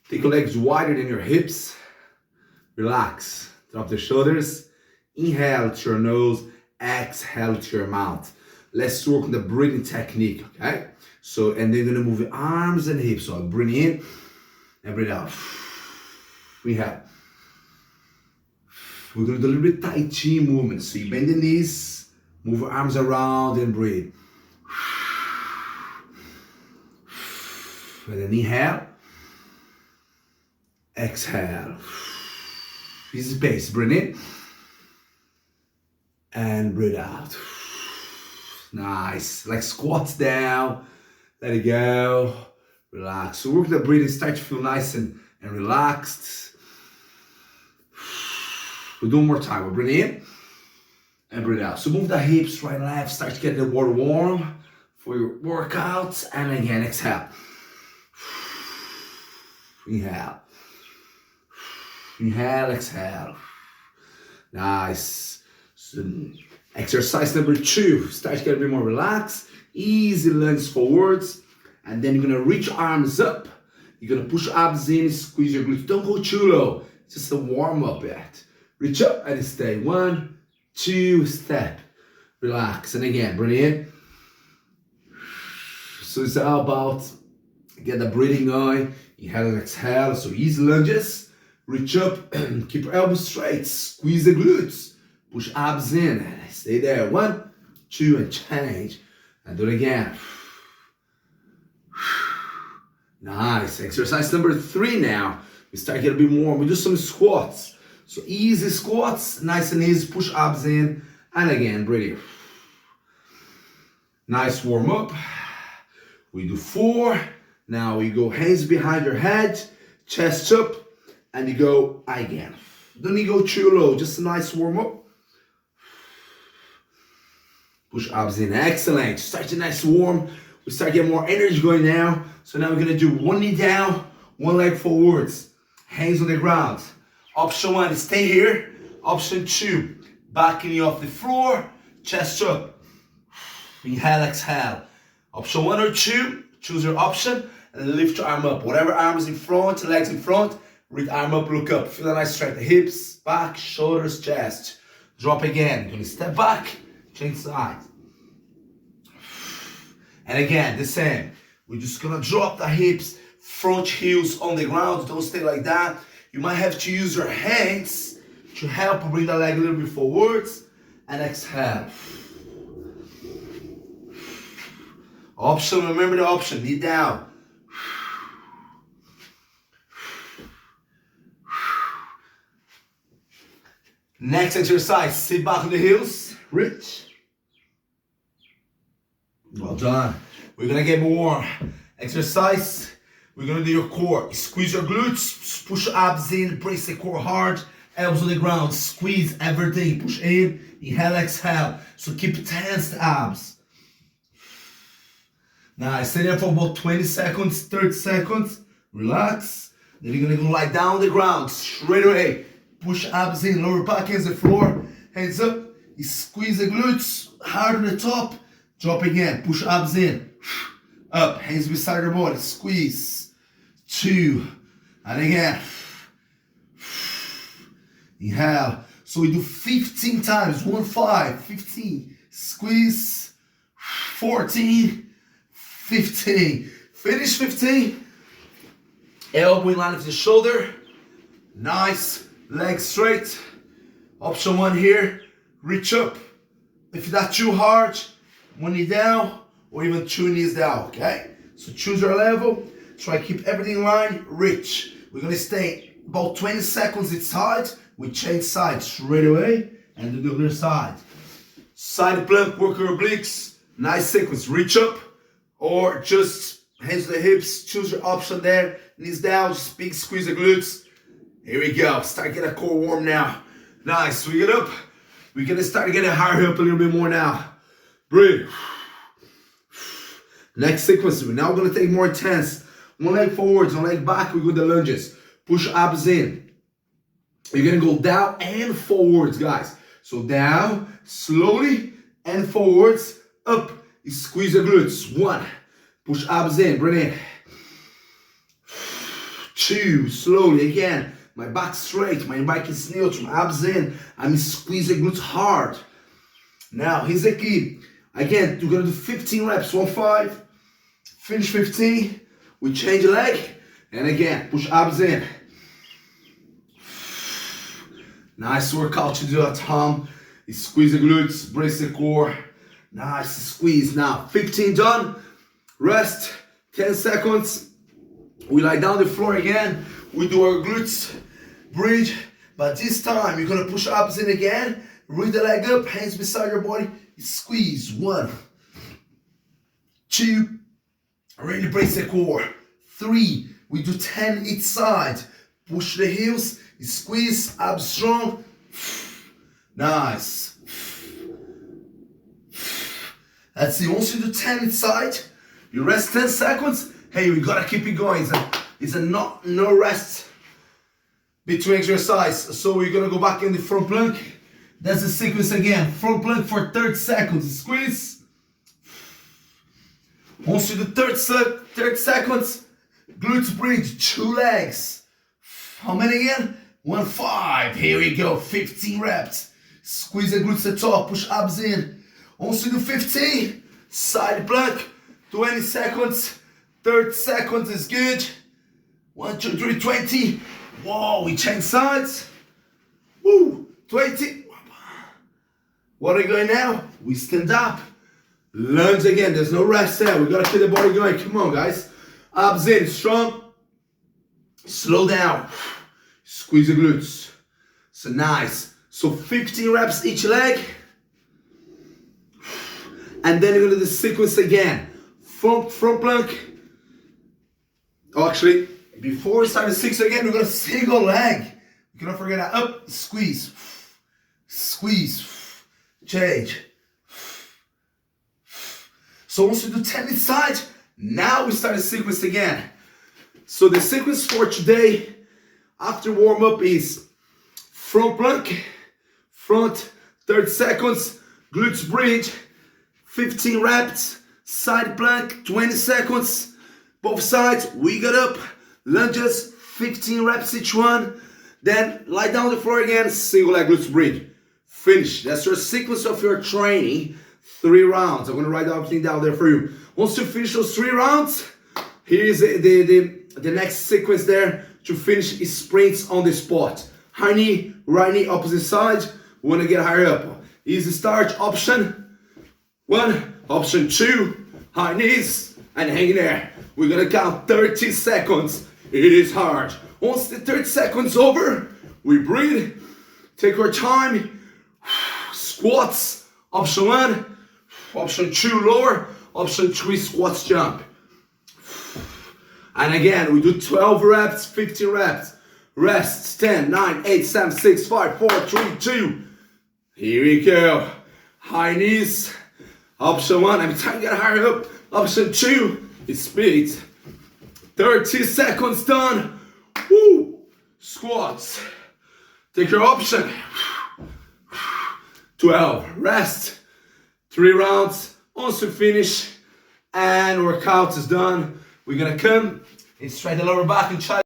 Take your legs wider than your hips. Relax. Drop the shoulders. Inhale to your nose. Exhale to your mouth. Let's work on the breathing technique, okay? So, and then you're gonna move your arms and hips. So breathe in and breathe out. Inhale. We're gonna do a little bit Tai Chi movement. So you bend the knees, move your arms around and breathe. And then inhale. Exhale. Easy pace. Breathe in. And breathe out. Nice. Like squats down. Let it go. Relax. So work the breathing. Start to feel nice and relaxed. We'll do one more time. We'll breathe in and breathe out. So move the hips right and left. Start to get the water warm for your workouts. And again, exhale. Inhale. Inhale, exhale. Nice. So exercise number 2. Start to get a bit more relaxed. Easy lunge forwards. And then you're going to reach arms up. You're going to push abs in, squeeze your glutes. Don't go too low. It's just a warm up yet. Reach up and stay. 1, 2, step. Relax. And again, breathe in. So it's all about get the breathing going. Inhale and exhale. So easy lunges. Reach up. Keep your elbows straight. Squeeze the glutes. Push abs in. Stay there. 1, 2, and change. And do it again. Nice. Exercise number 3 now. We start getting a bit more. We do some squats. So easy squats. Nice and easy. Push abs in. And again, breathe. Nice warm up. We do 4. Now we go hands behind your head. Chest up. And you go again. Don't need to go too low. Just a nice warm up. Push abs in. Excellent. Start a nice warm. We start getting more energy going now. So now we're going to do 1 knee down, 1 leg forwards. Hands on the ground. Option 1, stay here. Option 2, back knee off the floor. Chest up. Inhale, exhale. Option 1 or 2, choose your option. And lift your arm up. Whatever arm is in front, legs in front. Reach arm up, look up. Feel a nice stretch. The hips, back, shoulders, chest. Drop again. You're going to step back, change sides. And again, the same. We're just gonna drop the hips, front heels on the ground. Don't stay like that. You might have to use your hands to help bring the leg a little bit forwards. And exhale. Option, remember the option, knee down. Next exercise, sit back on the heels, reach. Well done. We're gonna get more exercise. We're gonna do your core. Squeeze your glutes, push abs in, brace the core hard, elbows on the ground, squeeze everything, push in, inhale, exhale. So keep tense the abs. Nice, stay there for about 20 seconds, 30 seconds, relax. Then you're gonna go lie down on the ground, straight away. Push abs in, lower back against the floor, hands up. You squeeze the glutes, hard on the top. Drop again, push abs in, up, hands beside your body, squeeze, 2, and again, inhale. So we do 15 times, 1, 5, 15, squeeze, 14, 15, finish 15, elbow in line with the shoulder, nice, legs straight. Option 1 here, reach up. If that's too hard, 1 knee down, or even 2 knees down, okay? So choose your level, try to keep everything in line, reach. We're gonna stay about 20 seconds each side. We change sides straight away, and do the other side. Side plank, work your obliques, nice sequence, reach up, or just hands to the hips, choose your option there, knees down, just big squeeze the glutes. Here we go, start getting a core warm now. Nice, we get up, we're gonna start getting higher up a little bit more now. Breathe. Next sequence, we're now gonna take more intense. 1 leg forwards, 1 leg back, we go the lunges. Push abs in. You're gonna go down and forwards, guys. So down, slowly, and forwards, up. You squeeze the glutes. 1, push abs in, breathe in. 2, slowly again. My back straight, my back is neutral, my abs in. I'm squeezing glutes hard. Now, here's the key. Again, we're gonna do 15 reps, 1, 5. Finish 15. We change the leg. And again, push abs in. Nice workout to do at home. You squeeze the glutes, brace the core. Nice squeeze. Now, 15 done. Rest, 10 seconds. We lie down the floor again. We do our glutes bridge, but this time you're gonna push abs in again. Reach the leg up, hands beside your body. You squeeze. 1, 2. Really brace the core. 3. We do 10 each side. Push the heels. You squeeze. Abs strong. Nice. That's it. Once you do 10 each side, you rest 10 seconds. Hey, we gotta keep it going. It's a no rest between exercise. So we're gonna go back in the front plank. That's the sequence again. Front plank for 30 seconds. Squeeze. Once you do 30 seconds, glutes bridge, 2 legs. How many again? 1, 5. Here we go. 15 reps. Squeeze the glutes at the top. Push abs in. Once you do 15, side plank. 20 seconds. 30 seconds is good. 1, 2, 3, 20. Whoa, we change sides. Woo, 20. What are we going now? We stand up. Lunge again. There's no rest there. We gotta keep the body going. Come on, guys. Abs in, strong. Slow down. Squeeze the glutes. So nice. So 15 reps each leg. And then you're gonna do the sequence again. Front plank. Oh, actually, before we start the 6 again, we're gonna single leg. You cannot forget that. Up, squeeze. Squeeze. Change. So once we do 10 each side, now we start the sequence again. So the sequence for today, after warm up, is front plank, front, 30 seconds, glutes bridge, 15 reps, side plank, 20 seconds, both sides. We get up, lunges, 15 reps each one. Then lie down on the floor again, single leg glutes bridge. Finish. That's your sequence of your training. 3 rounds. I'm gonna write everything down there for you. Once you finish those 3 rounds, here's the next sequence there to finish is sprints on the spot. High knee, right knee, opposite side. We wanna get higher up. Easy start. Option 1, option 2, high knees, and hang there. We're gonna count 30 seconds. It is hard. Once the 30 seconds over, we breathe, take our time. Squats, option 1, option 2, lower, option 3, squats, jump. And again, we do 12 reps, 15 reps. Rest, 10, 9, 8, 7, 6, 5, 4, 3, 2. Here we go. High knees, option 1, I'm trying to get higher up. Option 2 is speed. 30 seconds done. Woo! Squats. Take your option. 12, rest, 3 rounds, once we finish, and workout is done. We're gonna come and straighten the lower back and try